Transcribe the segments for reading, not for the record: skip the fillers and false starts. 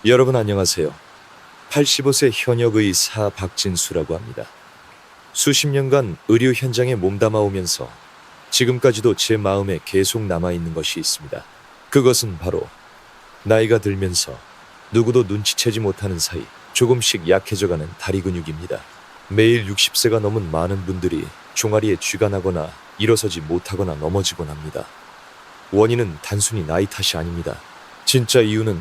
여러분 안녕하세요. 85세 현역 의사 박진수라고 합니다. 수십 년간 의료 현장에 몸담아 오면서 지금까지도 제 마음에 계속 남아있는 것이 있습니다. 그것은 바로 나이가 들면서 누구도 눈치채지 못하는 사이 조금씩 약해져가는 다리 근육입니다. 매일 60세가 넘은 많은 분들이 종아리에 쥐가 나거나 일어서지 못하거나 넘어지곤 합니다. 원인은 단순히 나이 탓이 아닙니다. 진짜 이유는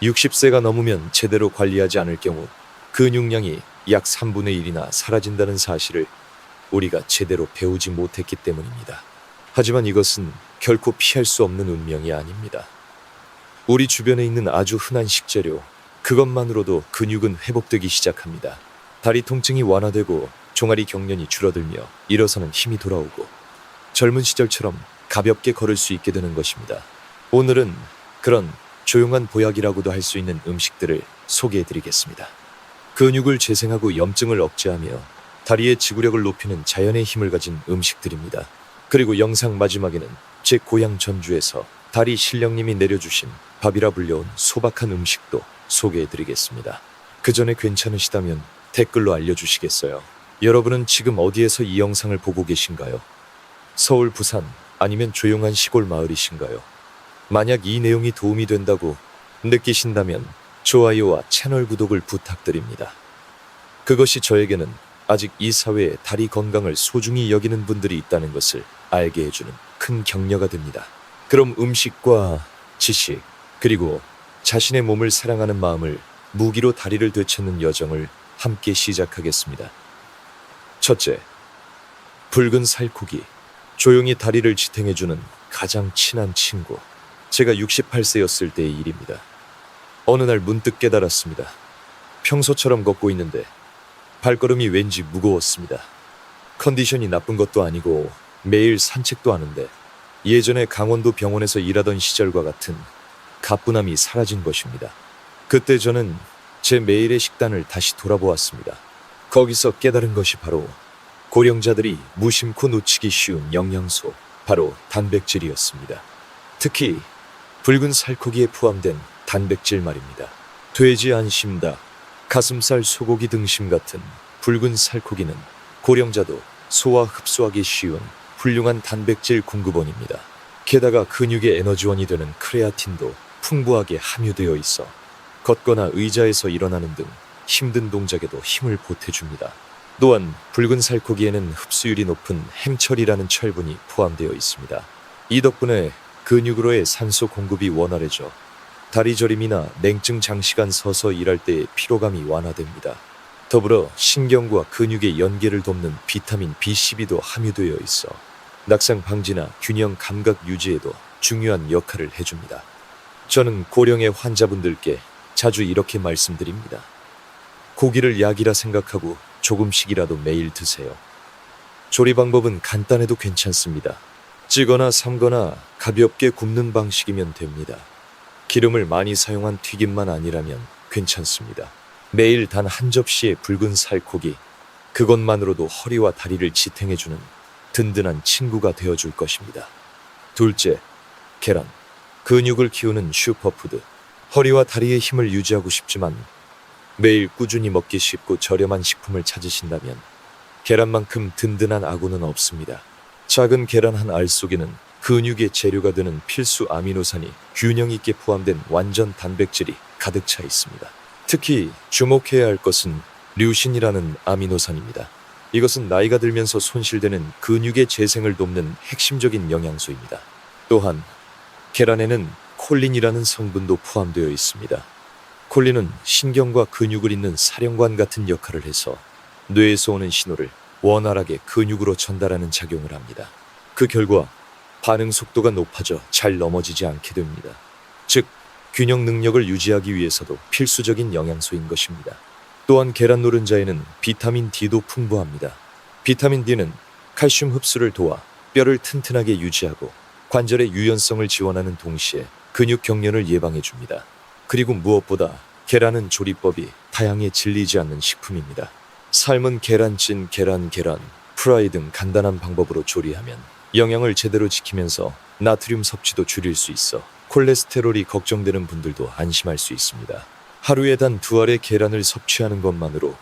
60세가 넘으면 제대로 관리하지 않을 경우 근육량이 약 3분의 1이나 사라진다는 사실을 우리가 제대로 배우지 못했기 때문입니다. 하지만 이것은 결코 피할 수 없는 운명이 아닙니다. 우리 주변에 있는 아주 흔한 식재료, 그것만으로도 근육은 회복되기 시작합니다. 다리 통증이 완화되고 종아리 경련이 줄어들며 일어서는 힘이 돌아오고 젊은 시절처럼 가볍게 걸을 수 있게 되는 것입니다. 오늘은 그런 조용한 보약이라고도 할 수 있는 음식들을 소개해드리겠습니다. 근육을 재생하고 염증을 억제하며 다리의 지구력을 높이는 자연의 힘을 가진 음식들입니다. 그리고 영상 마지막에는 제 고향 전주에서 다리 신령님이 내려주신 밥이라 불려온 소박한 음식도 소개해드리겠습니다. 그 전에 괜찮으시다면 댓글로 알려주시겠어요? 여러분은 지금 어디에서 이 영상을 보고 계신가요? 서울, 부산, 아니면 조용한 시골 마을이신가요? 만약 이 내용이 도움이 된다고 느끼신다면 좋아요와 채널 구독을 부탁드립니다. 그것이 저에게는 아직 이 사회에 다리 건강을 소중히 여기는 분들이 있다는 것을 알게 해주는 큰 격려가 됩니다. 그럼 음식과 지식, 그리고 자신의 몸을 사랑하는 마음을 무기로 다리를 되찾는 여정을 함께 시작하겠습니다. 첫째, 붉은 살코기. 조용히 다리를 지탱해주는 가장 친한 친구. 제가 68세였을 때의 일입니다. 어느 날 문득 깨달았습니다. 평소처럼 걷고 있는데 발걸음이 왠지 무거웠습니다. 컨디션이 나쁜 것도 아니고 매일 산책도 하는데 예전에 강원도 병원에서 일하던 시절과 같은 가뿐함이 사라진 것입니다. 그때 저는 제 매일의 식단을 다시 돌아보았습니다. 거기서 깨달은 것이 바로 고령자들이 무심코 놓치기 쉬운 영양소, 바로 단백질이었습니다. 특히 붉은 살코기에 포함된 단백질 말입니다. 돼지 안심닭, 가슴살, 소고기 등심 같은 붉은 살코기는 고령자도 소화 흡수하기 쉬운 훌륭한 단백질 공급원입니다. 게다가 근육의 에너지원이 되는 크레아틴도 풍부하게 함유되어 있어 걷거나 의자에서 일어나는 등 힘든 동작에도 힘을 보태줍니다. 또한 붉은 살코기에는 흡수율이 높은 햄철이라는 철분이 포함되어 있습니다. 이 덕분에 근육으로의 산소 공급이 원활해져 다리 저림이나 냉증 장시간 서서 일할 때의 피로감이 완화됩니다. 더불어 신경과 근육의 연계를 돕는 비타민 B12도 함유되어 있어 낙상 방지나 균형 감각 유지에도 중요한 역할을 해줍니다. 저는 고령의 환자분들께 자주 이렇게 말씀드립니다. 고기를 약이라 생각하고 조금씩이라도 매일 드세요. 조리 방법은 간단해도 괜찮습니다. 찌거나 삶거나 가볍게 굽는 방식이면 됩니다. 기름을 많이 사용한 튀김만 아니라면 괜찮습니다. 매일 단 한 접시의 붉은 살코기, 그것만으로도 허리와 다리를 지탱해주는 든든한 친구가 되어줄 것입니다. 둘째, 계란. 근육을 키우는 슈퍼푸드. 허리와 다리의 힘을 유지하고 싶지만 매일 꾸준히 먹기 쉽고 저렴한 식품을 찾으신다면 계란만큼 든든한 아구는 없습니다. 작은 계란 한 알 속에는 근육의 재료가 되는 필수 아미노산이 균형 있게 포함된 완전 단백질이 가득 차 있습니다. 특히 주목해야 할 것은 류신이라는 아미노산입니다. 이것은 나이가 들면서 손실되는 근육의 재생을 돕는 핵심적인 영양소입니다. 또한 계란에는 콜린이라는 성분도 포함되어 있습니다. 콜린은 신경과 근육을 잇는 사령관 같은 역할을 해서 뇌에서 오는 신호를 원활하게 근육으로 전달하는 작용을 합니다. 그 결과 반응 속도가 높아져 잘 넘어지지 않게 됩니다. 즉, 균형 능력을 유지하기 위해서도 필수적인 영양소인 것입니다. 또한 계란 노른자에는 비타민 D도 풍부합니다. 비타민 D는 칼슘 흡수를 도와 뼈를 튼튼하게 유지하고 관절의 유연성을 지원하는 동시에 근육 경련을 예방해 줍니다. 그리고 무엇보다 계란은 조리법이 다양해 질리지 않는 식품입니다. 삶은 계란찜, 계란, 프라이 등 간단한 방법으로 조리하면 영양을 제대로 지키면서 나트륨 섭취도 줄일 수 있어 콜레스테롤이 걱정되는 분들도 안심할 수 있습니다. 하루에 단 2알의 계란을 섭취하는 것만으로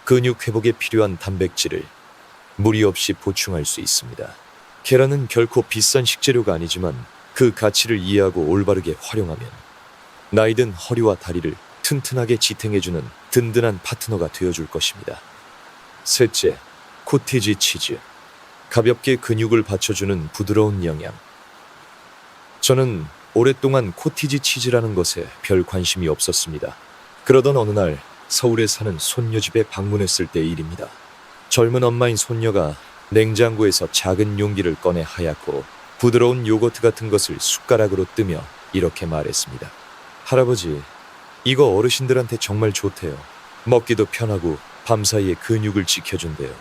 근육 회복에 필요한 단백질을 무리 없이 보충할 수 있습니다. 계란은 결코 비싼 식재료가 아니지만 그 가치를 이해하고 올바르게 활용하면 나이든 허리와 다리를 튼튼하게 지탱해주는 든든한 파트너가 되어줄 것입니다. 셋째, 코티지 치즈. 가볍게 근육을 받쳐주는 부드러운 영양. 저는 오랫동안 코티지 치즈라는 것에 별 관심이 없었습니다. 그러던 어느 날 서울에 사는 손녀 집에 방문했을 때 일입니다. 젊은 엄마인 손녀가 냉장고에서 작은 용기를 꺼내 하얗고 부드러운 요거트 같은 것을 숟가락으로 뜨며 이렇게 말했습니다. 할아버지, 이거 어르신들한테 정말 좋대요. 먹기도 편하고 밤사이에 근육을 지켜준대요.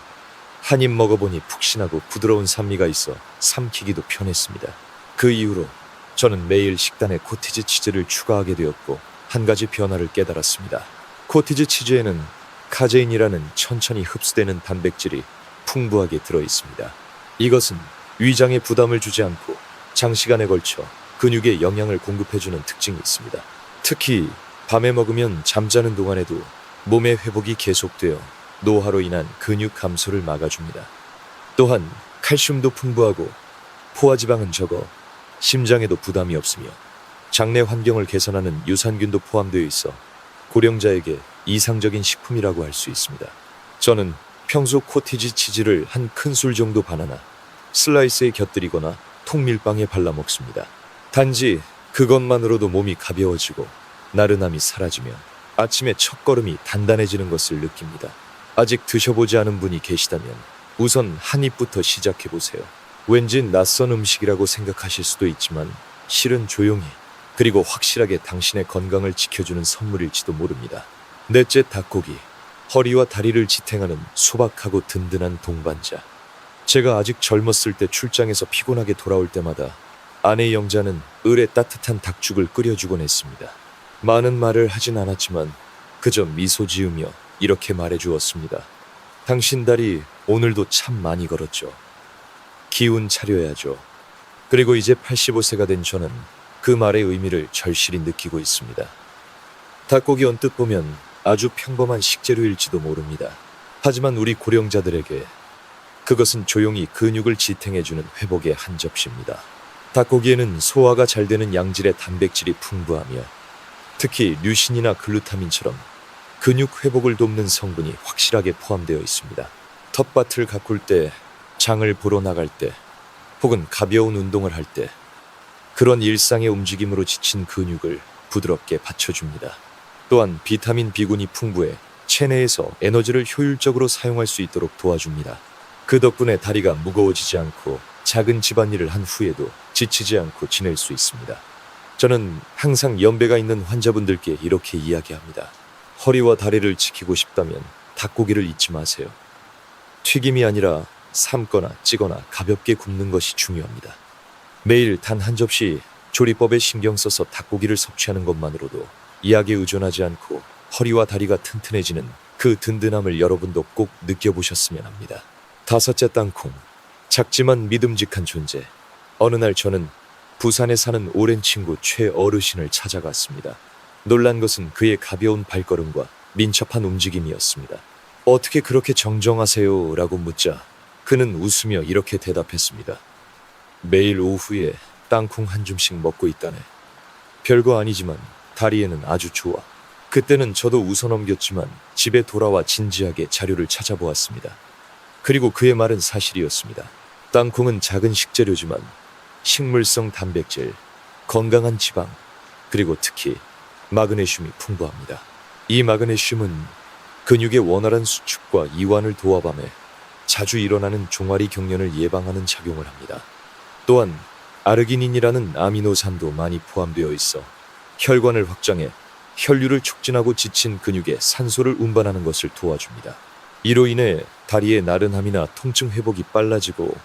한 입 먹어보니 푹신하고 부드러운 산미가 있어 삼키기도 편했습니다. 그 이후로 저는 매일 식단에 코티지 치즈를 추가하게 되었고 한 가지 변화를 깨달았습니다. 코티지 치즈에는 카제인이라는 천천히 흡수되는 단백질이 풍부하게 들어있습니다. 이것은 위장에 부담을 주지 않고 장시간에 걸쳐 근육에 영양을 공급해주는 특징이 있습니다. 특히 밤에 먹으면 잠자는 동안에도 몸의 회복이 계속되어 노화로 인한 근육 감소를 막아줍니다. 또한 칼슘도 풍부하고 포화지방은 적어 심장에도 부담이 없으며 장내 환경을 개선하는 유산균도 포함되어 있어 고령자에게 이상적인 식품이라고 할 수 있습니다. 저는 평소 코티지 치즈를 한 큰술 정도 바나나 슬라이스에 곁들이거나 통밀빵에 발라 먹습니다. 단지 그것만으로도 몸이 가벼워지고 나른함이 사라지며 아침에 첫걸음이 단단해지는 것을 느낍니다. 아직 드셔보지 않은 분이 계시다면 우선 한 입부터 시작해보세요. 왠지 낯선 음식이라고 생각하실 수도 있지만 실은 조용히 그리고 확실하게 당신의 건강을 지켜주는 선물일지도 모릅니다. 넷째, 닭고기. 허리와 다리를 지탱하는 소박하고 든든한 동반자. 제가 아직 젊었을 때 출장에서 피곤하게 돌아올 때마다 아내 영자는 을에 따뜻한 닭죽을 끓여주곤 했습니다. 많은 말을 하진 않았지만 그저 미소 지으며 이렇게 말해주었습니다. 당신 다리 오늘도 참 많이 걸었죠. 기운 차려야죠. 그리고 이제 85세가 된 저는 그 말의 의미를 절실히 느끼고 있습니다. 닭고기 언뜻 보면 아주 평범한 식재료일지도 모릅니다. 하지만 우리 고령자들에게 그것은 조용히 근육을 지탱해주는 회복의 한 접시입니다. 닭고기에는 소화가 잘 되는 양질의 단백질이 풍부하며 특히 류신이나 글루타민처럼 근육 회복을 돕는 성분이 확실하게 포함되어 있습니다. 텃밭을 가꿀 때, 장을 보러 나갈 때, 혹은 가벼운 운동을 할 때 그런 일상의 움직임으로 지친 근육을 부드럽게 받쳐줍니다. 또한 비타민 B군이 풍부해 체내에서 에너지를 효율적으로 사용할 수 있도록 도와줍니다. 그 덕분에 다리가 무거워지지 않고 작은 집안일을 한 후에도 지치지 않고 지낼 수 있습니다. 저는 항상 연배가 있는 환자분들께 이렇게 이야기합니다. 허리와 다리를 지키고 싶다면 닭고기를 잊지 마세요. 튀김이 아니라 삶거나 찌거나 가볍게 굽는 것이 중요합니다. 매일 단 한 접시 조리법에 신경 써서 닭고기를 섭취하는 것만으로도 약에 의존하지 않고 허리와 다리가 튼튼해지는 그 든든함을 여러분도 꼭 느껴보셨으면 합니다. 다섯째, 땅콩. 작지만 믿음직한 존재. 어느 날 저는 부산에 사는 오랜 친구 최 어르신을 찾아갔습니다. 놀란 것은 그의 가벼운 발걸음과 민첩한 움직임이었습니다. 어떻게 그렇게 정정하세요? 라고 묻자 그는 웃으며 이렇게 대답했습니다. 매일 오후에 땅콩 한 줌씩 먹고 있다네. 별거 아니지만 다리에는 아주 좋아. 그때는 저도 웃어넘겼지만 집에 돌아와 진지하게 자료를 찾아보았습니다. 그리고 그의 말은 사실이었습니다. 땅콩은 작은 식재료지만 식물성 단백질, 건강한 지방, 그리고 특히 마그네슘이 풍부합니다. 이 마그네슘은 근육의 원활한 수축과 이완을 도와가며 자주 일어나는 종아리 경련을 예방하는 작용을 합니다. 또한 아르기닌이라는 아미노산도 많이 포함되어 있어 혈관을 확장해 혈류를 촉진하고 지친 근육에 산소를 운반하는 것을 도와줍니다. 이로 인해 다리의 나른함이나 통증 회복이 빨라지고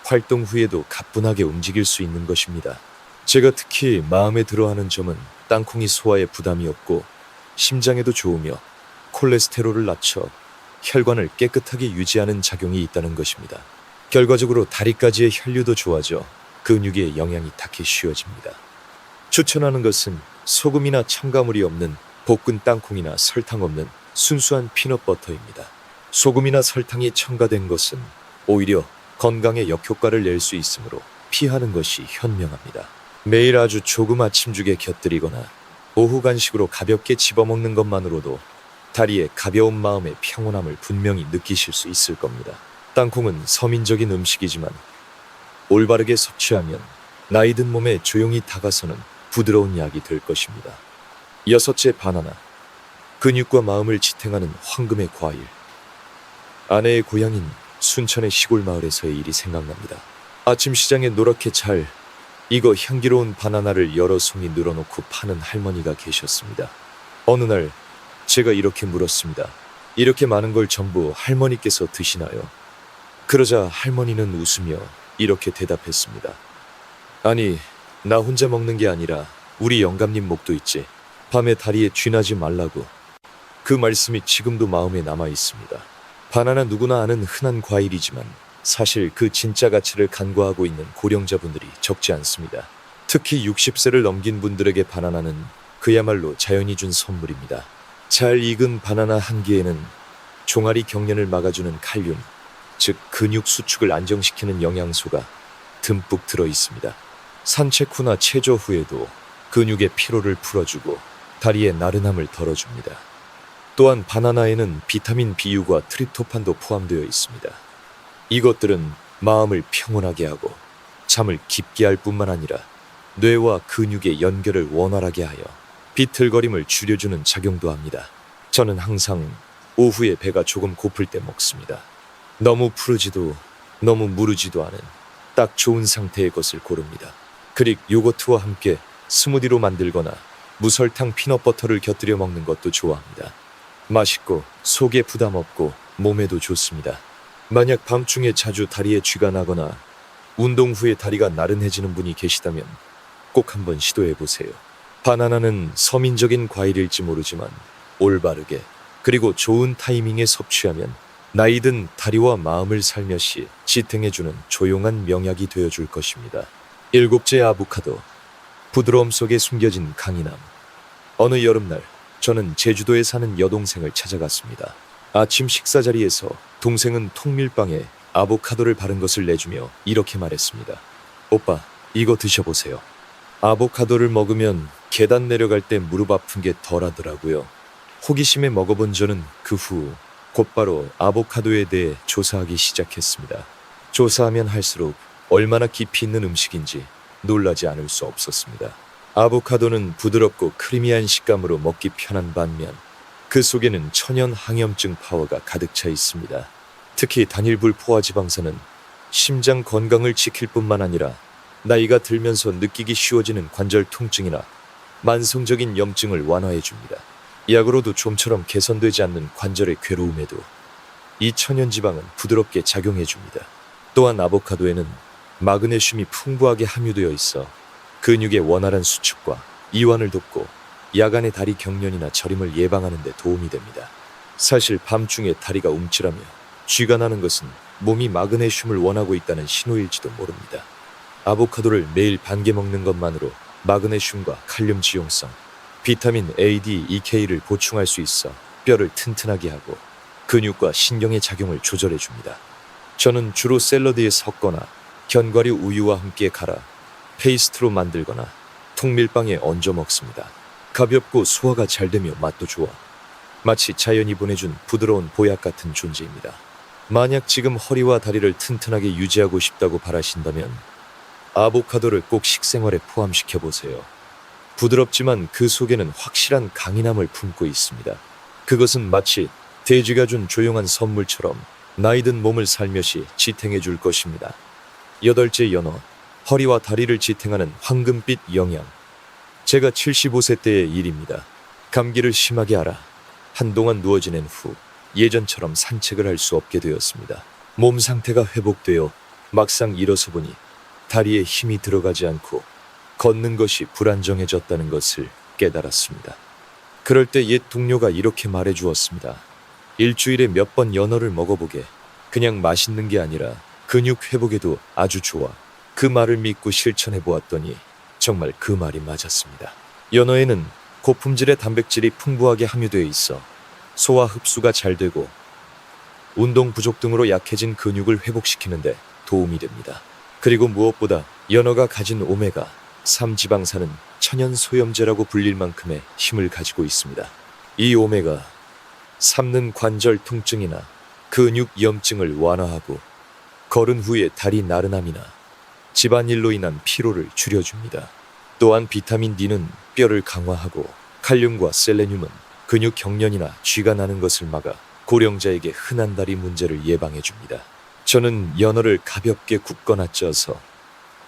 활동 후에도 가뿐하게 움직일 수 있는 것입니다. 제가 특히 마음에 들어하는 점은 땅콩이 소화에 부담이 없고 심장에도 좋으며 콜레스테롤을 낮춰 혈관을 깨끗하게 유지하는 작용이 있다는 것입니다. 결과적으로 다리까지의 혈류도 좋아져 근육에 영향이 닿기 쉬워집니다. 추천하는 것은 소금이나 첨가물이 없는 볶은 땅콩이나 설탕 없는 순수한 피넛버터입니다. 소금이나 설탕이 첨가된 것은 오히려 건강에 역효과를 낼 수 있으므로 피하는 것이 현명합니다. 매일 아주 조금 아침죽에 곁들이거나 오후 간식으로 가볍게 집어먹는 것만으로도 다리의 가벼운 마음의 평온함을 분명히 느끼실 수 있을 겁니다. 땅콩은 서민적인 음식이지만 올바르게 섭취하면 나이든 몸에 조용히 다가서는 부드러운 약이 될 것입니다. 여섯째, 바나나. 근육과 마음을 지탱하는 황금의 과일. 아내의 고향인 순천의 시골 마을에서의 일이 생각납니다. 아침 시장에 노랗게 잘 익어 향기로운 바나나를 여러 송이 늘어놓고 파는 할머니가 계셨습니다. 어느 날 제가 이렇게 물었습니다. 이렇게 많은 걸 전부 할머니께서 드시나요? 그러자 할머니는 웃으며 이렇게 대답했습니다. 아니, 나 혼자 먹는 게 아니라 우리 영감님 목도 있지. 밤에 다리에 쥐나지 말라고. 그 말씀이 지금도 마음에 남아 있습니다. 바나나 누구나 아는 흔한 과일이지만 사실 그 진짜 가치를 간과하고 있는 고령자분들이 적지 않습니다. 특히 60세를 넘긴 분들에게 바나나는 그야말로 자연이 준 선물입니다. 잘 익은 바나나 한 개에는 종아리 경련을 막아주는 칼륨, 즉 근육 수축을 안정시키는 영양소가 듬뿍 들어 있습니다. 산책 후나 체조 후에도 근육의 피로를 풀어주고 다리의 나른함을 덜어줍니다. 또한 바나나에는 비타민 B유과 트립토판도 포함되어 있습니다. 이것들은 마음을 평온하게 하고 잠을 깊게 할 뿐만 아니라 뇌와 근육의 연결을 원활하게 하여 비틀거림을 줄여주는 작용도 합니다. 저는 항상 오후에 배가 조금 고플 때 먹습니다. 너무 푸르지도 너무 무르지도 않은 딱 좋은 상태의 것을 고릅니다. 그릭 요거트와 함께 스무디로 만들거나 무설탕 피넛버터를 곁들여 먹는 것도 좋아합니다. 맛있고 속에 부담 없고 몸에도 좋습니다. 만약 밤중에 자주 다리에 쥐가 나거나 운동 후에 다리가 나른해지는 분이 계시다면 꼭 한번 시도해 보세요. 바나나는 서민적인 과일일지 모르지만 올바르게 그리고 좋은 타이밍에 섭취하면 나이든 다리와 마음을 살며시 지탱해주는 조용한 명약이 되어줄 것입니다. 일곱째, 아보카도. 부드러움 속에 숨겨진 강인함. 어느 여름날 저는 제주도에 사는 여동생을 찾아갔습니다. 아침 식사 자리에서 동생은 통밀빵에 아보카도를 바른 것을 내주며 이렇게 말했습니다. 오빠, 이거 드셔보세요. 아보카도를 먹으면 계단 내려갈 때 무릎 아픈 게 덜하더라고요. 호기심에 먹어본 저는 그 후 곧바로 아보카도에 대해 조사하기 시작했습니다. 조사하면 할수록 얼마나 깊이 있는 음식인지 놀라지 않을 수 없었습니다. 아보카도는 부드럽고 크리미한 식감으로 먹기 편한 반면 그 속에는 천연 항염증 파워가 가득 차 있습니다. 특히 단일불 포화지방산은 심장 건강을 지킬 뿐만 아니라 나이가 들면서 느끼기 쉬워지는 관절 통증이나 만성적인 염증을 완화해 줍니다. 약으로도 좀처럼 개선되지 않는 관절의 괴로움에도 이 천연지방은 부드럽게 작용해 줍니다. 또한 아보카도에는 마그네슘이 풍부하게 함유되어 있어 근육의 원활한 수축과 이완을 돕고 야간의 다리 경련이나 저림을 예방하는 데 도움이 됩니다. 사실 밤중에 다리가 움찔하며 쥐가 나는 것은 몸이 마그네슘을 원하고 있다는 신호일지도 모릅니다. 아보카도를 매일 반 개 먹는 것만으로 마그네슘과 칼륨 지용성, 비타민 A, D, EK를 보충할 수 있어 뼈를 튼튼하게 하고 근육과 신경의 작용을 조절해 줍니다. 저는 주로 샐러드에 섞거나 견과류 우유와 함께 갈아 페이스트로 만들거나 통밀빵에 얹어 먹습니다. 가볍고 소화가 잘 되며 맛도 좋아 마치 자연이 보내준 부드러운 보약 같은 존재입니다. 만약 지금 허리와 다리를 튼튼하게 유지하고 싶다고 바라신다면 아보카도를 꼭 식생활에 포함시켜 보세요. 부드럽지만 그 속에는 확실한 강인함을 품고 있습니다. 그것은 마치 돼지가 준 조용한 선물처럼 나이든 몸을 살며시 지탱해 줄 것입니다. 여덟째, 연어. 허리와 다리를 지탱하는 황금빛 영양. 제가 75세 때의 일입니다. 감기를 심하게 앓아 한동안 누워 지낸 후 예전처럼 산책을 할 수 없게 되었습니다. 몸 상태가 회복되어 막상 일어서 보니 다리에 힘이 들어가지 않고 걷는 것이 불안정해졌다는 것을 깨달았습니다. 그럴 때 옛 동료가 이렇게 말해 주었습니다. 일주일에 몇 번 연어를 먹어보게. 그냥 맛있는 게 아니라 근육 회복에도 아주 좋아. 그 말을 믿고 실천해 보았더니 정말 그 말이 맞았습니다. 연어에는 고품질의 단백질이 풍부하게 함유되어 있어 소화 흡수가 잘 되고 운동 부족 등으로 약해진 근육을 회복시키는 데 도움이 됩니다. 그리고 무엇보다 연어가 가진 오메가3 지방산은 천연 소염제라고 불릴 만큼의 힘을 가지고 있습니다. 이 오메가 3는 관절 통증이나 근육 염증을 완화하고 걸은 후에 다리 나른함이나 집안일로 인한 피로를 줄여줍니다. 또한 비타민 D는 뼈를 강화하고 칼륨과 셀레늄은 근육 경련이나 쥐가 나는 것을 막아 고령자에게 흔한 다리 문제를 예방해줍니다. 저는 연어를 가볍게 굽거나 쪄서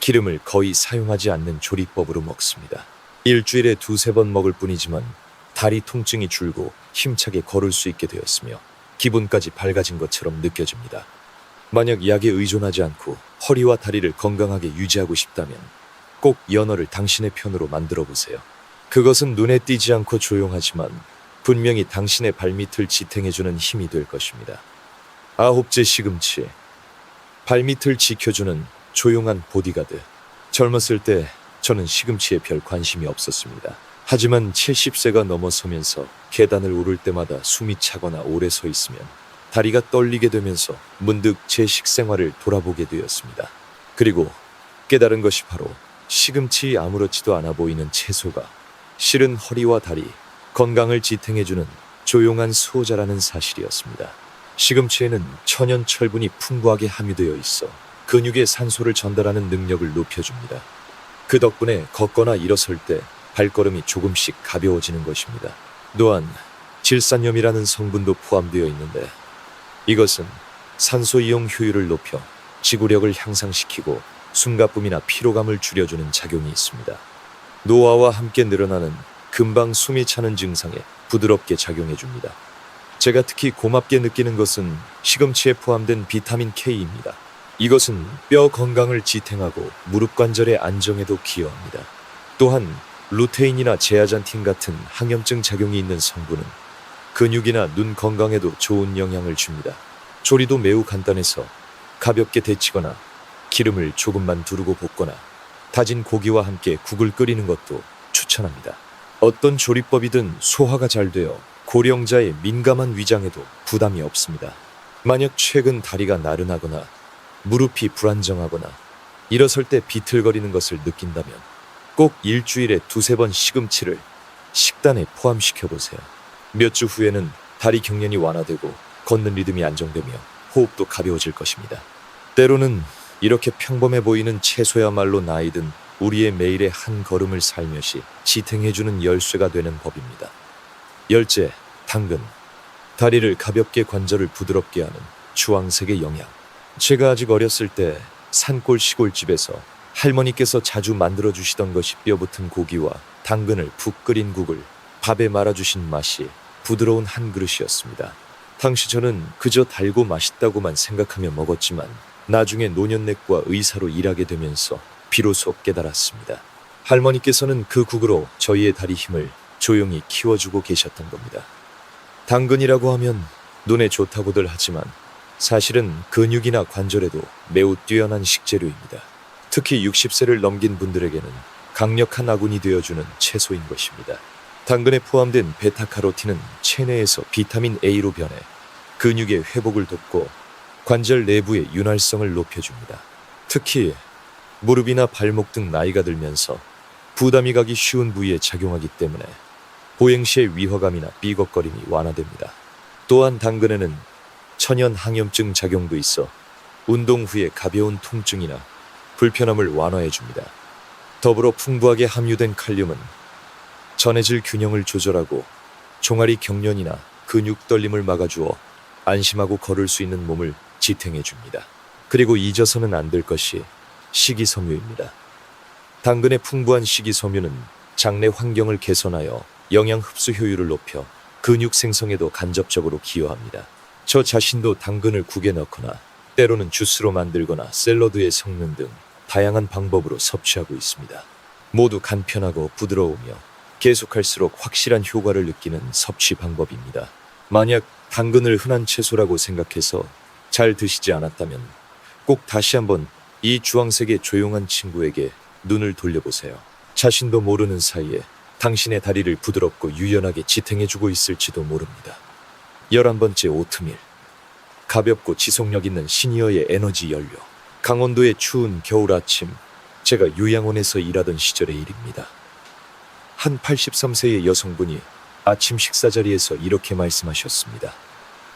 기름을 거의 사용하지 않는 조리법으로 먹습니다. 일주일에 2-3번 먹을 뿐이지만 다리 통증이 줄고 힘차게 걸을 수 있게 되었으며 기분까지 밝아진 것처럼 느껴집니다. 만약 약에 의존하지 않고 허리와 다리를 건강하게 유지하고 싶다면 꼭 연어를 당신의 편으로 만들어 보세요. 그것은 눈에 띄지 않고 조용하지만 분명히 당신의 발밑을 지탱해주는 힘이 될 것입니다. 9째, 시금치. 발밑을 지켜주는 조용한 보디가드. 젊었을 때 저는 시금치에 별 관심이 없었습니다. 하지만 70세가 넘어서면서 계단을 오를 때마다 숨이 차거나 오래 서 있으면 다리가 떨리게 되면서 문득 제 식생활을 돌아보게 되었습니다. 그리고 깨달은 것이 바로 시금치 아무렇지도 않아 보이는 채소가 실은 허리와 다리, 건강을 지탱해주는 조용한 수호자라는 사실이었습니다. 시금치에는 천연 철분이 풍부하게 함유되어 있어 근육에 산소를 전달하는 능력을 높여줍니다. 그 덕분에 걷거나 일어설 때 발걸음이 조금씩 가벼워지는 것입니다. 또한 질산염이라는 성분도 포함되어 있는데 이것은 산소 이용 효율을 높여 지구력을 향상시키고 숨가쁨이나 피로감을 줄여주는 작용이 있습니다. 노화와 함께 늘어나는 금방 숨이 차는 증상에 부드럽게 작용해줍니다. 제가 특히 고맙게 느끼는 것은 시금치에 포함된 비타민 K입니다. 이것은 뼈 건강을 지탱하고 무릎 관절의 안정에도 기여합니다. 또한 루테인이나 제아잔틴 같은 항염증 작용이 있는 성분은 근육이나 눈 건강에도 좋은 영향을 줍니다. 조리도 매우 간단해서 가볍게 데치거나 기름을 조금만 두르고 볶거나 다진 고기와 함께 국을 끓이는 것도 추천합니다. 어떤 조리법이든 소화가 잘 되어 고령자의 민감한 위장에도 부담이 없습니다. 만약 최근 다리가 나른하거나 무릎이 불안정하거나 일어설 때 비틀거리는 것을 느낀다면 꼭 일주일에 2-3번 시금치를 식단에 포함시켜 보세요. 몇 주 후에는 다리 경련이 완화되고 걷는 리듬이 안정되며 호흡도 가벼워질 것입니다. 때로는 이렇게 평범해 보이는 채소야말로 나이든 우리의 매일의 한 걸음을 살며시 지탱해주는 열쇠가 되는 법입니다. 10째, 당근. 다리를 가볍게 관절을 부드럽게 하는 주황색의 영양. 제가 아직 어렸을 때 산골 시골집에서 할머니께서 자주 만들어주시던 것이 뼈붙은 고기와 당근을 푹 끓인 국을 밥에 말아주신 맛이 부드러운 한 그릇이었습니다. 당시 저는 그저 달고 맛있다고만 생각하며 먹었지만 나중에 노년내과 의사로 일하게 되면서 비로소 깨달았습니다. 할머니께서는 그 국으로 저희의 다리 힘을 조용히 키워주고 계셨던 겁니다. 당근이라고 하면 눈에 좋다고들 하지만 사실은 근육이나 관절에도 매우 뛰어난 식재료입니다. 특히 60세를 넘긴 분들에게는 강력한 아군이 되어주는 채소인 것입니다. 당근에 포함된 베타카로틴은 체내에서 비타민 A로 변해 근육의 회복을 돕고 관절 내부의 윤활성을 높여줍니다. 특히 무릎이나 발목 등 나이가 들면서 부담이 가기 쉬운 부위에 작용하기 때문에 보행 시의 위화감이나 삐걱거림이 완화됩니다. 또한 당근에는 천연 항염증 작용도 있어 운동 후에 가벼운 통증이나 불편함을 완화해줍니다. 더불어 풍부하게 함유된 칼륨은 전해질 균형을 조절하고 종아리 경련이나 근육 떨림을 막아주어 안심하고 걸을 수 있는 몸을 지탱해줍니다. 그리고 잊어서는 안 될 것이 식이섬유입니다. 당근의 풍부한 식이섬유는 장내 환경을 개선하여 영양 흡수 효율을 높여 근육 생성에도 간접적으로 기여합니다. 저 자신도 당근을 국에 넣거나 때로는 주스로 만들거나 샐러드에 섞는 등 다양한 방법으로 섭취하고 있습니다. 모두 간편하고 부드러우며 계속할수록 확실한 효과를 느끼는 섭취 방법입니다. 만약 당근을 흔한 채소라고 생각해서 잘 드시지 않았다면 꼭 다시 한번 이 주황색의 조용한 친구에게 눈을 돌려보세요. 자신도 모르는 사이에 당신의 다리를 부드럽고 유연하게 지탱해주고 있을지도 모릅니다. 11번째 오트밀. 가볍고 지속력 있는 시니어의 에너지 연료. 강원도의 추운 겨울 아침, 제가 요양원에서 일하던 시절의 일입니다. 한 83세의 여성분이 아침 식사 자리에서 이렇게 말씀하셨습니다.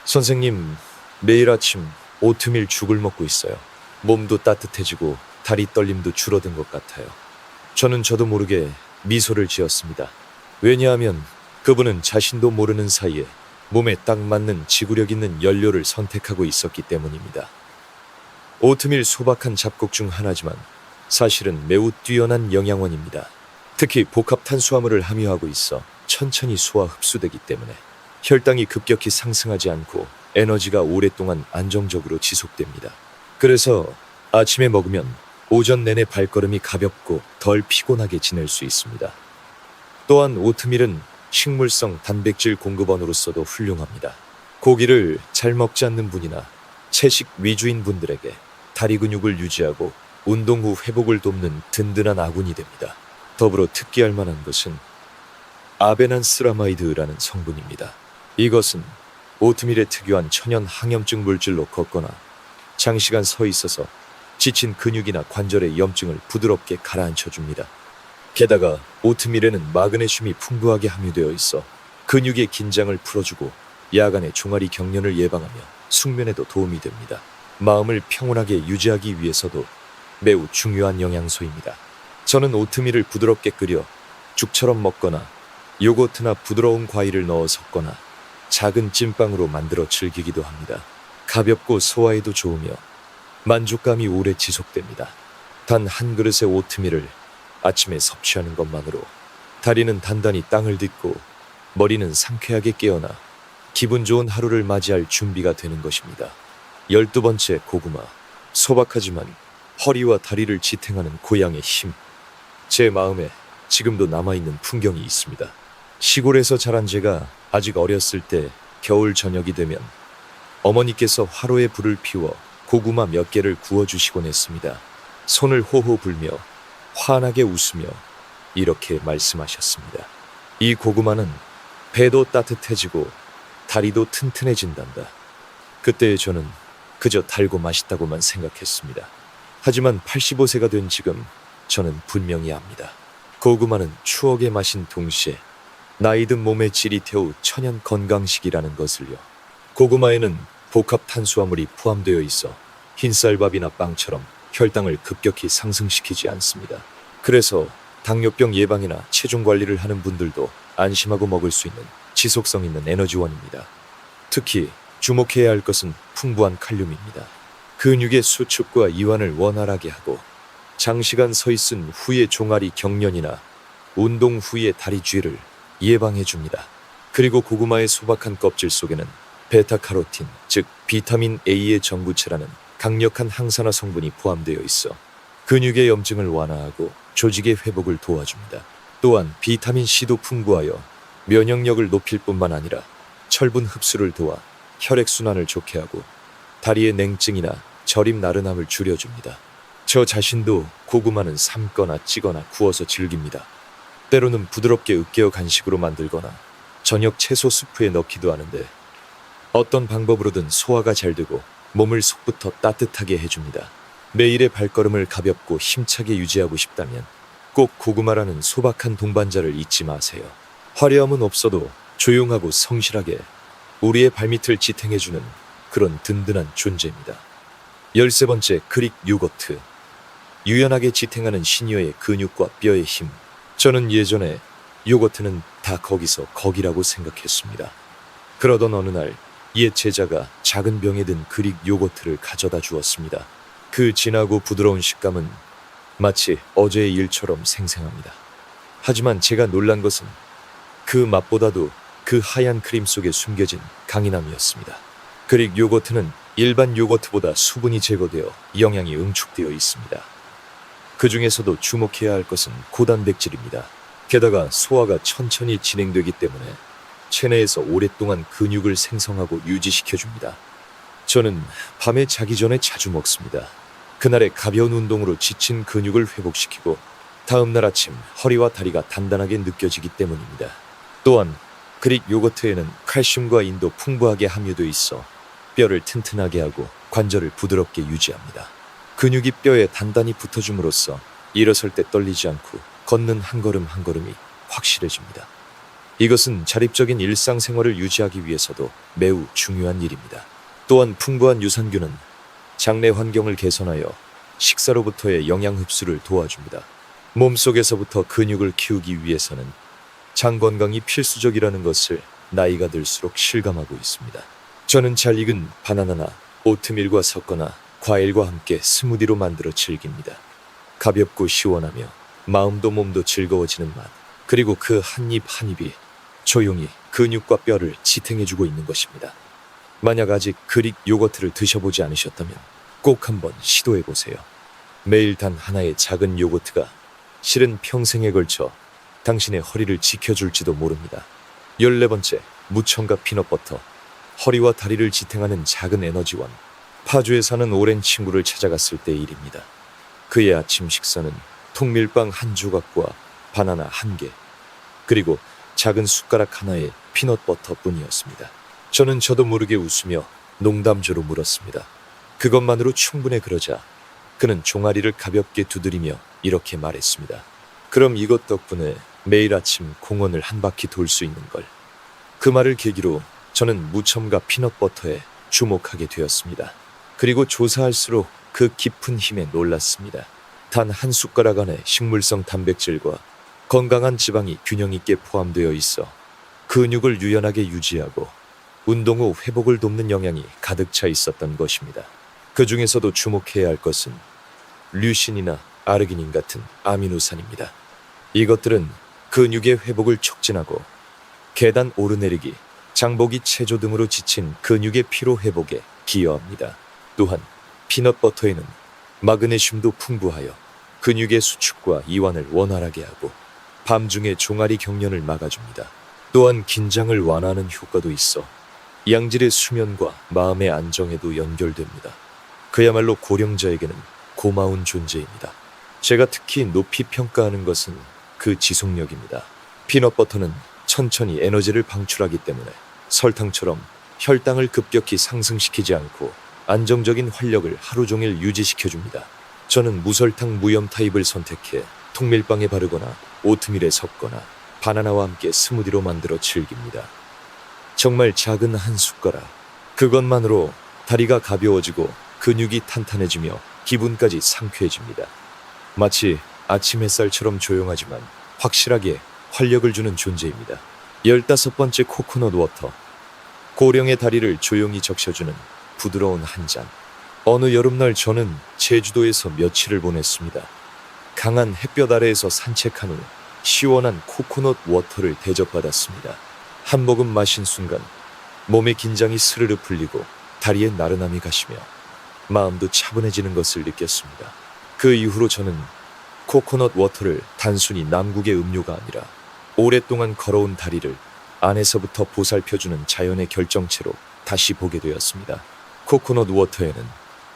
선생님, 매일 아침 오트밀 죽을 먹고 있어요. 몸도 따뜻해지고 다리 떨림도 줄어든 것 같아요. 저도 모르게 미소를 지었습니다. 왜냐하면 그분은 자신도 모르는 사이에 몸에 딱 맞는 지구력 있는 연료를 선택하고 있었기 때문입니다. 오트밀 소박한 잡곡 중 하나지만 사실은 매우 뛰어난 영양원입니다. 특히 복합 탄수화물을 함유하고 있어 천천히 소화 흡수되기 때문에 혈당이 급격히 상승하지 않고 에너지가 오랫동안 안정적으로 지속됩니다. 그래서 아침에 먹으면 오전 내내 발걸음이 가볍고 덜 피곤하게 지낼 수 있습니다. 또한 오트밀은 식물성 단백질 공급원으로서도 훌륭합니다. 고기를 잘 먹지 않는 분이나 채식 위주인 분들에게 다리 근육을 유지하고 운동 후 회복을 돕는 든든한 아군이 됩니다. 더불어 특기할 만한 것은 아베난스라마이드라는 성분입니다. 이것은 오트밀에 특유한 천연 항염증 물질로 걷거나 장시간 서 있어서 지친 근육이나 관절의 염증을 부드럽게 가라앉혀줍니다. 게다가 오트밀에는 마그네슘이 풍부하게 함유되어 있어 근육의 긴장을 풀어주고 야간의 종아리 경련을 예방하며 숙면에도 도움이 됩니다. 마음을 평온하게 유지하기 위해서도 매우 중요한 영양소입니다. 저는 오트밀을 부드럽게 끓여 죽처럼 먹거나 요거트나 부드러운 과일을 넣어 섞거나 작은 찐빵으로 만들어 즐기기도 합니다. 가볍고 소화에도 좋으며 만족감이 오래 지속됩니다. 단 한 그릇의 오트밀을 아침에 섭취하는 것만으로 다리는 단단히 땅을 딛고 머리는 상쾌하게 깨어나 기분 좋은 하루를 맞이할 준비가 되는 것입니다. 12번째 고구마. 소박하지만 허리와 다리를 지탱하는 고향의 힘. 제 마음에 지금도 남아있는 풍경이 있습니다. 시골에서 자란 제가 아직 어렸을 때 겨울 저녁이 되면 어머니께서 화로에 불을 피워 고구마 몇 개를 구워주시곤 했습니다. 손을 호호 불며 환하게 웃으며 이렇게 말씀하셨습니다. 이 고구마는 배도 따뜻해지고 다리도 튼튼해진단다. 그때 저는 그저 달고 맛있다고만 생각했습니다. 하지만 85세가 된 지금 저는 분명히 압니다. 고구마는 추억의 맛인 동시에 나이든 몸의 질이 태우 천연 건강식이라는 것을요. 고구마에는 복합 탄수화물이 포함되어 있어 흰쌀밥이나 빵처럼 혈당을 급격히 상승시키지 않습니다. 그래서 당뇨병 예방이나 체중 관리를 하는 분들도 안심하고 먹을 수 있는 지속성 있는 에너지원입니다. 특히 주목해야 할 것은 풍부한 칼륨입니다. 근육의 수축과 이완을 원활하게 하고 장시간 서 있은 후의 종아리 경련이나 운동 후의 다리 쥐를 예방해줍니다. 그리고 고구마의 소박한 껍질 속에는 베타카로틴, 즉 비타민 A의 전구체라는 강력한 항산화 성분이 포함되어 있어 근육의 염증을 완화하고 조직의 회복을 도와줍니다. 또한 비타민 C도 풍부하여 면역력을 높일 뿐만 아니라 철분 흡수를 도와 혈액순환을 좋게 하고 다리의 냉증이나 저림 나른함을 줄여줍니다. 저 자신도 고구마는 삶거나 찌거나 구워서 즐깁니다. 때로는 부드럽게 으깨어 간식으로 만들거나 저녁 채소 수프에 넣기도 하는데 어떤 방법으로든 소화가 잘 되고 몸을 속부터 따뜻하게 해줍니다. 매일의 발걸음을 가볍고 힘차게 유지하고 싶다면 꼭 고구마라는 소박한 동반자를 잊지 마세요. 화려함은 없어도 조용하고 성실하게 우리의 발밑을 지탱해주는 그런 든든한 존재입니다. 13번째 그릭 요거트. 유연하게 지탱하는 시니어의 근육과 뼈의 힘. 저는 예전에 요거트는 다 거기서 거기라고 생각했습니다. 그러던 어느 날 옛 제자가 작은 병에 든 그릭 요거트를 가져다 주었습니다. 그 진하고 부드러운 식감은 마치 어제의 일처럼 생생합니다. 하지만 제가 놀란 것은 그 맛보다도 그 하얀 크림 속에 숨겨진 강인함이었습니다. 그릭 요거트는 일반 요거트보다 수분이 제거되어 영양이 응축되어 있습니다. 그 중에서도 주목해야 할 것은 고단백질입니다. 게다가 소화가 천천히 진행되기 때문에 체내에서 오랫동안 근육을 생성하고 유지시켜줍니다. 저는 밤에 자기 전에 자주 먹습니다. 그날의 가벼운 운동으로 지친 근육을 회복시키고 다음 날 아침 허리와 다리가 단단하게 느껴지기 때문입니다. 또한 그릭 요거트에는 칼슘과 인도 풍부하게 함유되어 있어 뼈를 튼튼하게 하고 관절을 부드럽게 유지합니다. 근육이 뼈에 단단히 붙어줌으로써 일어설 때 떨리지 않고 걷는 한 걸음 한 걸음이 확실해집니다. 이것은 자립적인 일상생활을 유지하기 위해서도 매우 중요한 일입니다. 또한 풍부한 유산균은 장내 환경을 개선하여 식사로부터의 영양 흡수를 도와줍니다. 몸속에서부터 근육을 키우기 위해서는 장 건강이 필수적이라는 것을 나이가 들수록 실감하고 있습니다. 저는 잘 익은 바나나나 오트밀과 섞거나 과일과 함께 스무디로 만들어 즐깁니다. 가볍고 시원하며 마음도 몸도 즐거워지는 맛, 그리고 그 한 입 한 입이 조용히 근육과 뼈를 지탱해주고 있는 것입니다. 만약 아직 그릭 요거트를 드셔보지 않으셨다면 꼭 한번 시도해보세요. 매일 단 하나의 작은 요거트가 실은 평생에 걸쳐 당신의 허리를 지켜줄지도 모릅니다. 14번째, 무첨가 피넛버터. 허리와 다리를 지탱하는 작은 에너지원. 파주에 사는 오랜 친구를 찾아갔을 때의 일입니다. 그의 아침 식사는 통밀빵 한 조각과 바나나 한 개, 그리고 작은 숟가락 하나의 피넛버터뿐이었습니다. 저는 저도 모르게 웃으며 농담조로 물었습니다. 그것만으로 충분해. 그러자 그는 종아리를 가볍게 두드리며 이렇게 말했습니다. 그럼 이것 덕분에 매일 아침 공원을 한 바퀴 돌 수 있는 걸. 그 말을 계기로 저는 무첨가 피넛버터에 주목하게 되었습니다. 그리고 조사할수록 그 깊은 힘에 놀랐습니다. 단 한 숟가락 안에 식물성 단백질과 건강한 지방이 균형 있게 포함되어 있어 근육을 유연하게 유지하고 운동 후 회복을 돕는 영양이 가득 차 있었던 것입니다. 그 중에서도 주목해야 할 것은 류신이나 아르기닌 같은 아미노산입니다. 이것들은 근육의 회복을 촉진하고 계단 오르내리기, 장보기 체조 등으로 지친 근육의 피로 회복에 기여합니다. 또한 피넛버터에는 마그네슘도 풍부하여 근육의 수축과 이완을 원활하게 하고 밤중에 종아리 경련을 막아줍니다. 또한 긴장을 완화하는 효과도 있어 양질의 수면과 마음의 안정에도 연결됩니다. 그야말로 고령자에게는 고마운 존재입니다. 제가 특히 높이 평가하는 것은 그 지속력입니다. 피넛버터는 천천히 에너지를 방출하기 때문에 설탕처럼 혈당을 급격히 상승시키지 않고 안정적인 활력을 하루 종일 유지시켜줍니다. 저는 무설탕 무염 타입을 선택해 통밀빵에 바르거나 오트밀에 섞거나 바나나와 함께 스무디로 만들어 즐깁니다. 정말 작은 한 숟가락, 그것만으로 다리가 가벼워지고 근육이 탄탄해지며 기분까지 상쾌해집니다. 마치 아침 햇살처럼 조용하지만 확실하게 활력을 주는 존재입니다. 15번째, 코코넛 워터. 고령의 다리를 조용히 적셔주는 부드러운 한 잔. 어느 여름날 저는 제주도에서 며칠을 보냈습니다. 강한 햇볕 아래에서 산책한 후 시원한 코코넛 워터를 대접받았습니다. 한 모금 마신 순간 몸의 긴장이 스르르 풀리고 다리에 나른함이 가시며 마음도 차분해지는 것을 느꼈습니다. 그 이후로 저는 코코넛 워터를 단순히 남국의 음료가 아니라 오랫동안 걸어온 다리를 안에서부터 보살펴주는 자연의 결정체로 다시 보게 되었습니다. 코코넛 워터에는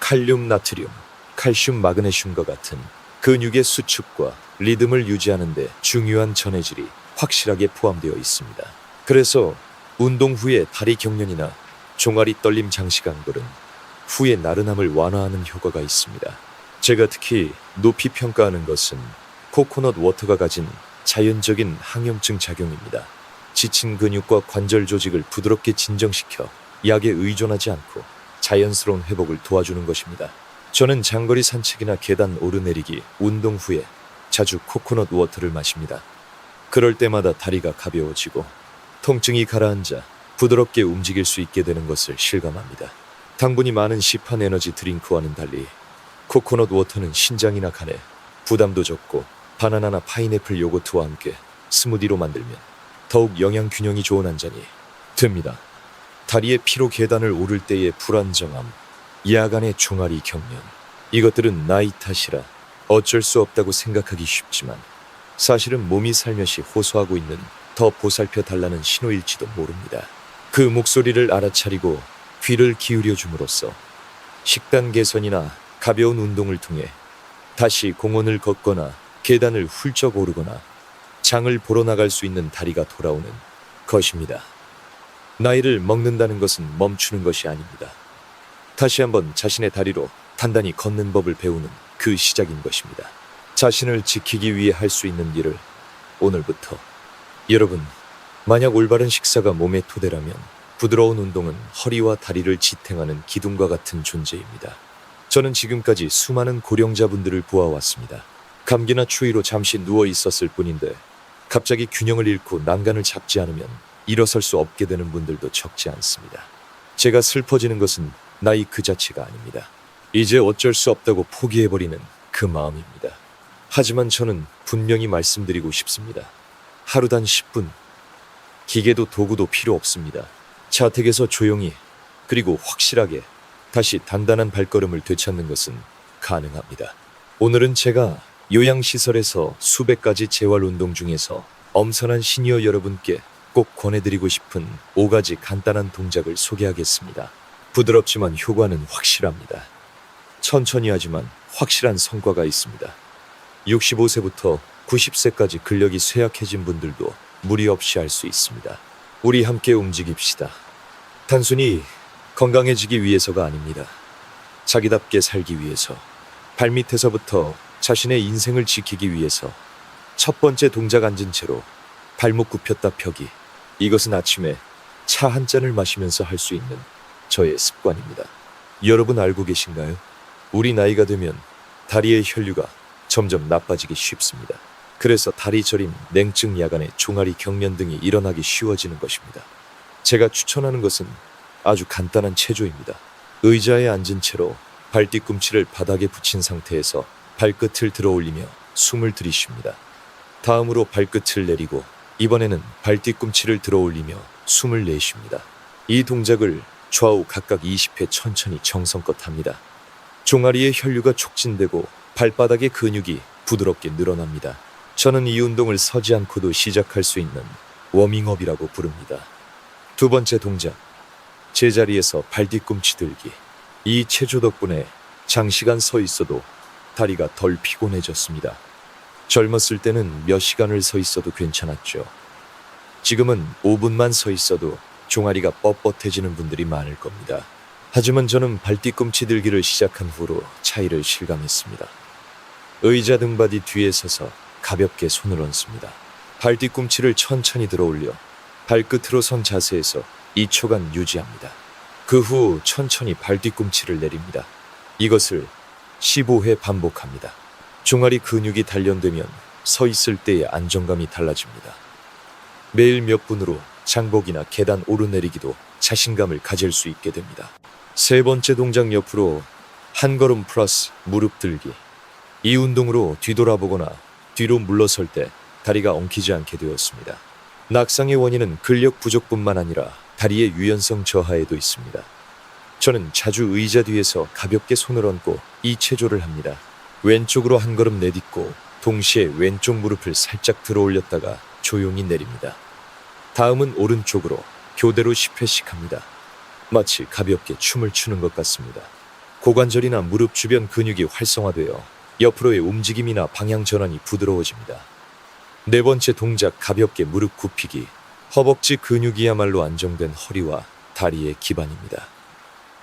칼륨, 나트륨, 칼슘, 마그네슘과 같은 근육의 수축과 리듬을 유지하는 데 중요한 전해질이 확실하게 포함되어 있습니다. 그래서 운동 후에 다리 경련이나 종아리 떨림 장시간걸은 후에 나른함을 완화하는 효과가 있습니다. 제가 특히 높이 평가하는 것은 코코넛 워터가 가진 자연적인 항염증 작용입니다. 지친 근육과 관절 조직을 부드럽게 진정시켜 약에 의존하지 않고 자연스러운 회복을 도와주는 것입니다. 저는 장거리 산책이나 계단 오르내리기, 운동 후에 자주 코코넛 워터를 마십니다. 그럴 때마다 다리가 가벼워지고 통증이 가라앉아 부드럽게 움직일 수 있게 되는 것을 실감합니다. 당분이 많은 시판 에너지 드링크와는 달리 코코넛 워터는 신장이나 간에 부담도 적고 바나나나 파인애플 요거트와 함께 스무디로 만들면 더욱 영양 균형이 좋은 한 잔이 됩니다. 다리의 피로 계단을 오를 때의 불안정함, 야간의 종아리 경련, 이것들은 나이 탓이라 어쩔 수 없다고 생각하기 쉽지만 사실은 몸이 살며시 호소하고 있는 더 보살펴 달라는 신호일지도 모릅니다. 그 목소리를 알아차리고 귀를 기울여 줌으로써 식단 개선이나 가벼운 운동을 통해 다시 공원을 걷거나 계단을 훌쩍 오르거나 장을 보러 나갈 수 있는 다리가 돌아오는 것입니다. 나이를 먹는다는 것은 멈추는 것이 아닙니다. 다시 한번 자신의 다리로 단단히 걷는 법을 배우는 그 시작인 것입니다. 자신을 지키기 위해 할 수 있는 일을 오늘부터. 여러분, 만약 올바른 식사가 몸의 토대라면 부드러운 운동은 허리와 다리를 지탱하는 기둥과 같은 존재입니다. 저는 지금까지 수많은 고령자분들을 보아왔습니다. 감기나 추위로 잠시 누워 있었을 뿐인데 갑자기 균형을 잃고 난간을 잡지 않으면 일어설 수 없게 되는 분들도 적지 않습니다. 제가 슬퍼지는 것은 나이 그 자체가 아닙니다. 이제 어쩔 수 없다고 포기해버리는 그 마음입니다. 하지만 저는 분명히 말씀드리고 싶습니다. 하루단 10분, 기계도 도구도 필요 없습니다. 자택에서 조용히 그리고 확실하게 다시 단단한 발걸음을 되찾는 것은 가능합니다. 오늘은 제가 요양시설에서 수백 가지 재활운동 중에서 엄선한 시니어 여러분께 꼭 권해드리고 싶은 5가지 간단한 동작을 소개하겠습니다. 부드럽지만 효과는 확실합니다. 천천히 하지만 확실한 성과가 있습니다. 65세부터 90세까지 근력이 쇠약해진 분들도 무리 없이 할 수 있습니다. 우리 함께 움직입시다. 단순히 건강해지기 위해서가 아닙니다. 자기답게 살기 위해서, 발밑에서부터 자신의 인생을 지키기 위해서. 첫 번째 동작, 앉은 채로 발목 굽혔다 펴기. 이것은 아침에 차 한 잔을 마시면서 할 수 있는 저의 습관입니다. 여러분 알고 계신가요? 우리 나이가 되면 다리의 혈류가 점점 나빠지기 쉽습니다. 그래서 다리 저림, 냉증, 야간에 종아리 경련 등이 일어나기 쉬워지는 것입니다. 제가 추천하는 것은 아주 간단한 체조입니다. 의자에 앉은 채로 발 뒤꿈치를 바닥에 붙인 상태에서 발끝을 들어 올리며 숨을 들이쉽니다. 다음으로 발끝을 내리고 이번에는 발 뒤꿈치를 들어 올리며 숨을 내쉽니다. 이 동작을 좌우 각각 20회 천천히 정성껏 합니다. 종아리의 혈류가 촉진되고 발바닥의 근육이 부드럽게 늘어납니다. 저는 이 운동을 서지 않고도 시작할 수 있는 워밍업이라고 부릅니다. 두 번째 동작, 제자리에서 발 뒤꿈치 들기. 이 체조 덕분에 장시간 서 있어도 다리가 덜 피곤해졌습니다. 젊었을 때는 몇 시간을 서 있어도 괜찮았죠. 지금은 5분만 서 있어도 종아리가 뻣뻣해지는 분들이 많을 겁니다. 하지만 저는 발 뒤꿈치 들기를 시작한 후로 차이를 실감했습니다. 의자 등받이 뒤에 서서 가볍게 손을 얹습니다. 발 뒤꿈치를 천천히 들어 올려 발끝으로 선 자세에서 2초간 유지합니다. 그 후 천천히 발 뒤꿈치를 내립니다. 이것을 15회 반복합니다. 종아리 근육이 단련되면 서 있을 때의 안정감이 달라집니다. 매일 몇 분으로 장복이나 계단 오르내리기도 자신감을 가질 수 있게 됩니다. 세 번째 동작, 옆으로 한 걸음 플러스 무릎 들기. 이 운동으로 뒤돌아보거나 뒤로 물러설 때 다리가 엉키지 않게 되었습니다. 낙상의 원인은 근력 부족뿐만 아니라 다리의 유연성 저하에도 있습니다. 저는 자주 의자 뒤에서 가볍게 손을 얹고 이 체조를 합니다. 왼쪽으로 한 걸음 내딛고 동시에 왼쪽 무릎을 살짝 들어 올렸다가 조용히 내립니다. 다음은 오른쪽으로 교대로 10회씩 합니다. 마치 가볍게 춤을 추는 것 같습니다. 고관절이나 무릎 주변 근육이 활성화되어 옆으로의 움직임이나 방향 전환이 부드러워집니다. 네 번째 동작, 가볍게 무릎 굽히기. 허벅지 근육이야말로 안정된 허리와 다리의 기반입니다.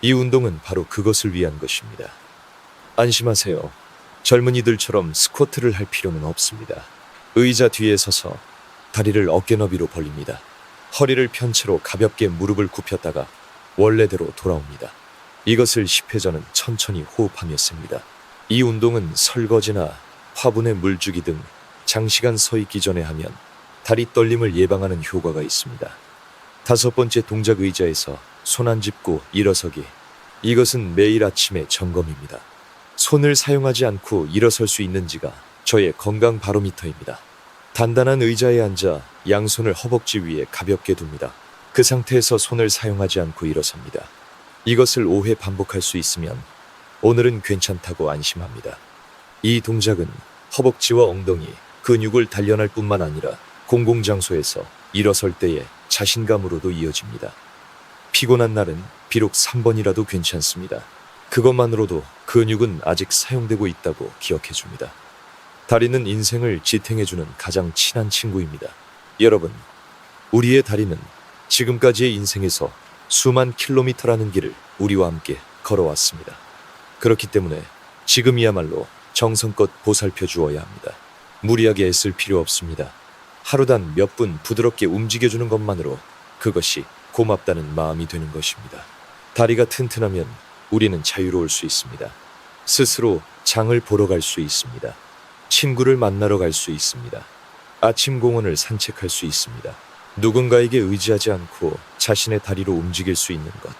이 운동은 바로 그것을 위한 것입니다. 안심하세요. 젊은이들처럼 스쿼트를 할 필요는 없습니다. 의자 뒤에 서서 다리를 어깨 너비로 벌립니다. 허리를 편 채로 가볍게 무릎을 굽혔다가 원래대로 돌아옵니다. 이것을 10회 전은 천천히 호흡하며 씁니다. 이 운동은 설거지나 화분에 물 주기 등 장시간 서 있기 전에 하면 다리 떨림을 예방하는 효과가 있습니다. 다섯 번째 동작, 의자에서 손 안 짚고 일어서기. 이것은 매일 아침의 점검입니다. 손을 사용하지 않고 일어설 수 있는지가 저의 건강 바로미터입니다. 단단한 의자에 앉아 양손을 허벅지 위에 가볍게 둡니다. 그 상태에서 손을 사용하지 않고 일어섭니다. 이것을 5회 반복할 수 있으면 오늘은 괜찮다고 안심합니다. 이 동작은 허벅지와 엉덩이, 근육을 단련할 뿐만 아니라 공공장소에서 일어설 때의 자신감으로도 이어집니다. 피곤한 날은 비록 3번이라도 괜찮습니다. 그것만으로도 근육은 아직 사용되고 있다고 기억해줍니다. 다리는 인생을 지탱해주는 가장 친한 친구입니다. 여러분, 우리의 다리는 지금까지의 인생에서 수만 킬로미터라는 길을 우리와 함께 걸어왔습니다. 그렇기 때문에 지금이야말로 정성껏 보살펴 주어야 합니다. 무리하게 애쓸 필요 없습니다. 하루단 몇 분 부드럽게 움직여주는 것만으로 그것이 고맙다는 마음이 되는 것입니다. 다리가 튼튼하면 우리는 자유로울 수 있습니다. 스스로 장을 보러 갈 수 있습니다. 친구를 만나러 갈 수 있습니다. 아침 공원을 산책할 수 있습니다. 누군가에게 의지하지 않고 자신의 다리로 움직일 수 있는 것.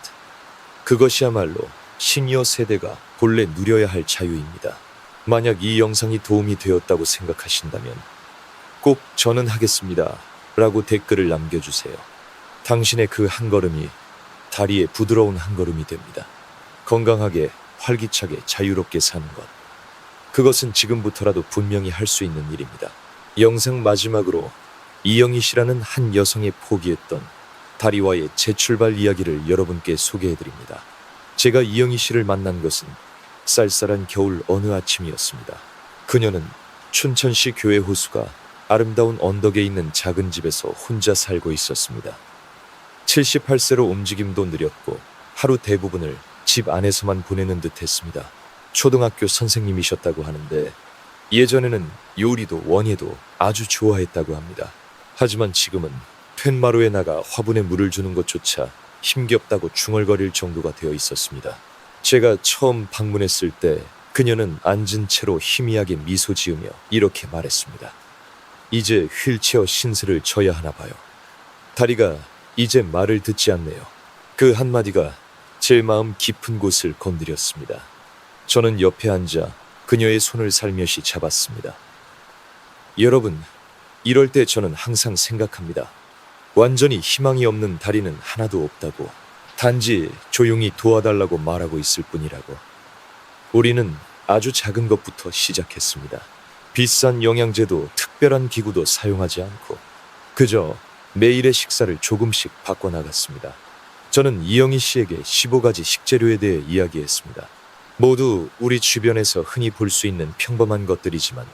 그것이야말로 시니어 세대가 본래 누려야 할 자유입니다. 만약 이 영상이 도움이 되었다고 생각하신다면 꼭 저는 하겠습니다 라고 댓글을 남겨주세요. 당신의 그 한 걸음이 다리의 부드러운 한 걸음이 됩니다. 건강하게 활기차게 자유롭게 사는 것. 그것은 지금부터라도 분명히 할 수 있는 일입니다. 영상 마지막으로 이영희 씨라는 한 여성이 포기했던 다리와의 재출발 이야기를 여러분께 소개해드립니다. 제가 이영희 씨를 만난 것은 쌀쌀한 겨울 어느 아침이었습니다. 그녀는 춘천시 교회 호수가 아름다운 언덕에 있는 작은 집에서 혼자 살고 있었습니다. 78세로 움직임도 느렸고 하루 대부분을 집 안에서만 보내는 듯 했습니다. 초등학교 선생님이셨다고 하는데 예전에는 요리도 원예도 아주 좋아했다고 합니다. 하지만 지금은 툇마루에 나가 화분에 물을 주는 것조차 힘겹다고 중얼거릴 정도가 되어 있었습니다. 제가 처음 방문했을 때 그녀는 앉은 채로 희미하게 미소 지으며 이렇게 말했습니다. 이제 휠체어 신세를 져야 하나 봐요. 다리가 이제 말을 듣지 않네요. 그 한마디가 제 마음 깊은 곳을 건드렸습니다. 저는 옆에 앉아 그녀의 손을 살며시 잡았습니다. 여러분, 이럴 때 저는 항상 생각합니다. 완전히 희망이 없는 다리는 하나도 없다고. 단지 조용히 도와달라고 말하고 있을 뿐이라고. 우리는 아주 작은 것부터 시작했습니다. 비싼 영양제도 특별한 기구도 사용하지 않고 그저 매일의 식사를 조금씩 바꿔나갔습니다. 저는 이영희 씨에게 15가지 식재료에 대해 이야기했습니다. 모두 우리 주변에서 흔히 볼 수 있는 평범한 것들이지만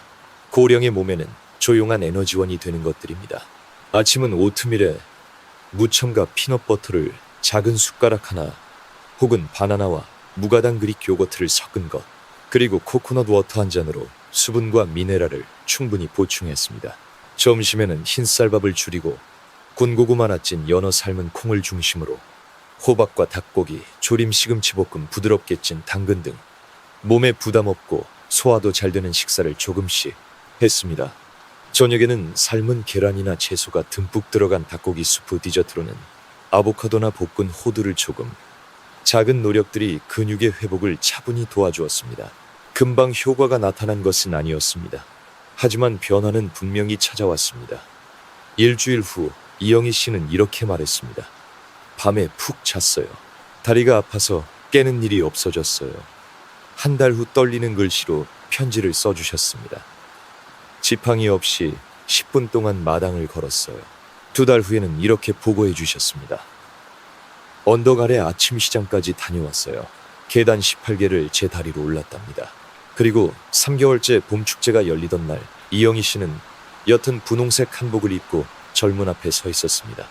고령의 몸에는 조용한 에너지원이 되는 것들입니다. 아침은 오트밀에 무첨가 피넛버터를 작은 숟가락 하나 혹은 바나나와 무가당 그릭 요거트를 섞은 것, 그리고 코코넛 워터 한 잔으로 수분과 미네랄을 충분히 보충했습니다. 점심에는 흰쌀밥을 줄이고 군고구마나 찐 연어 삶은 콩을 중심으로 호박과 닭고기, 조림 시금치 볶음, 부드럽게 찐 당근 등 몸에 부담 없고 소화도 잘 되는 식사를 조금씩 했습니다. 저녁에는 삶은 계란이나 채소가 듬뿍 들어간 닭고기 수프, 디저트로는 아보카도나 볶은 호두를 조금. 작은 노력들이 근육의 회복을 차분히 도와주었습니다. 금방 효과가 나타난 것은 아니었습니다. 하지만 변화는 분명히 찾아왔습니다. 일주일 후 이영희 씨는 이렇게 말했습니다. 밤에 푹 잤어요. 다리가 아파서 깨는 일이 없어졌어요. 한 달 후 떨리는 글씨로 편지를 써주셨습니다. 지팡이 없이 10분 동안 마당을 걸었어요. 2달 후에는 이렇게 보고해 주셨습니다. 언덕 아래 아침 시장까지 다녀왔어요. 계단 18개를 제 다리로 올랐답니다. 그리고 3개월째 봄 축제가 열리던 날 이영희 씨는 옅은 분홍색 한복을 입고 절문 앞에 서 있었습니다.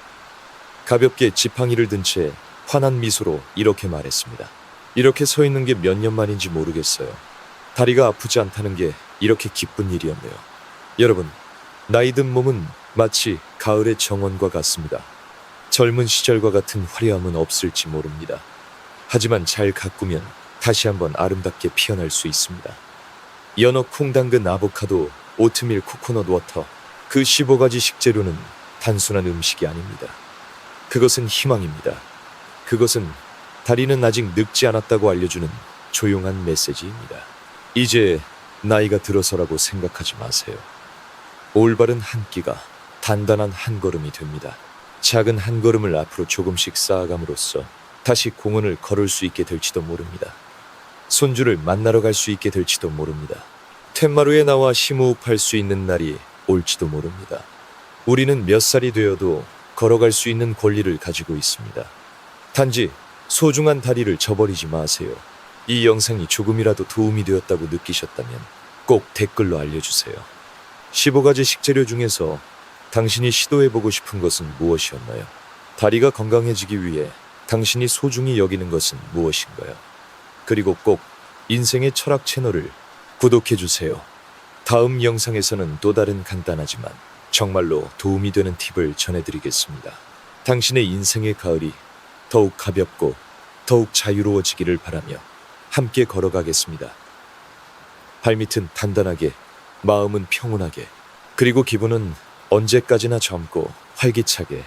가볍게 지팡이를 든 채 환한 미소로 이렇게 말했습니다. 이렇게 서 있는 게 몇 년 만인지 모르겠어요. 다리가 아프지 않다는 게 이렇게 기쁜 일이었네요. 여러분, 나이 든 몸은 마치 가을의 정원과 같습니다. 젊은 시절과 같은 화려함은 없을지 모릅니다. 하지만 잘 가꾸면 다시 한번 아름답게 피어날 수 있습니다. 연어, 콩, 당근, 아보카도, 오트밀, 코코넛 워터, 그 15가지 식재료는 단순한 음식이 아닙니다. 그것은 희망입니다. 그것은 다리는 아직 늙지 않았다고 알려주는 조용한 메시지입니다. 이제 나이가 들어서라고 생각하지 마세요. 올바른 한 끼가 단단한 한 걸음이 됩니다. 작은 한 걸음을 앞으로 조금씩 쌓아감으로써 다시 공원을 걸을 수 있게 될지도 모릅니다. 손주를 만나러 갈 수 있게 될지도 모릅니다. 툇마루에 나와 심호흡할 수 있는 날이 올지도 모릅니다. 우리는 몇 살이 되어도 걸어갈 수 있는 권리를 가지고 있습니다. 단지 소중한 다리를 저버리지 마세요. 이 영상이 조금이라도 도움이 되었다고 느끼셨다면 꼭 꼭 댓글로 알려주세요. 15가지 식재료 중에서 당신이 시도해보고 싶은 것은 무엇이었나요? 다리가 건강해지기 위해 당신이 소중히 여기는 것은 무엇인가요? 그리고 꼭 인생의 철학 채널을 구독해주세요. 다음 영상에서는 또 다른 간단하지만 정말로 도움이 되는 팁을 전해드리겠습니다. 당신의 인생의 가을이 더욱 가볍고 더욱 자유로워지기를 바라며 함께 걸어가겠습니다. 발밑은 단단하게, 마음은 평온하게, 그리고 기분은 언제까지나 젊고 활기차게.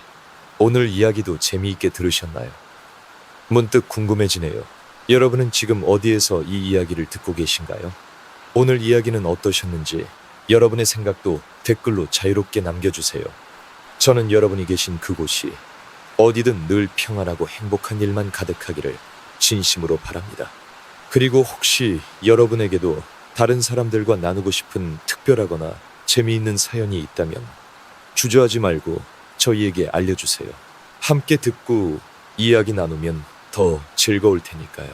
오늘 이야기도 재미있게 들으셨나요? 문득 궁금해지네요. 여러분은 지금 어디에서 이 이야기를 듣고 계신가요? 오늘 이야기는 어떠셨는지 여러분의 생각도 댓글로 자유롭게 남겨주세요. 저는 여러분이 계신 그곳이 어디든 늘 평안하고 행복한 일만 가득하기를 진심으로 바랍니다. 그리고 혹시 여러분에게도 다른 사람들과 나누고 싶은 특별하거나 재미있는 사연이 있다면 주저하지 말고 저희에게 알려주세요. 함께 듣고 이야기 나누면 더 즐거울 테니까요.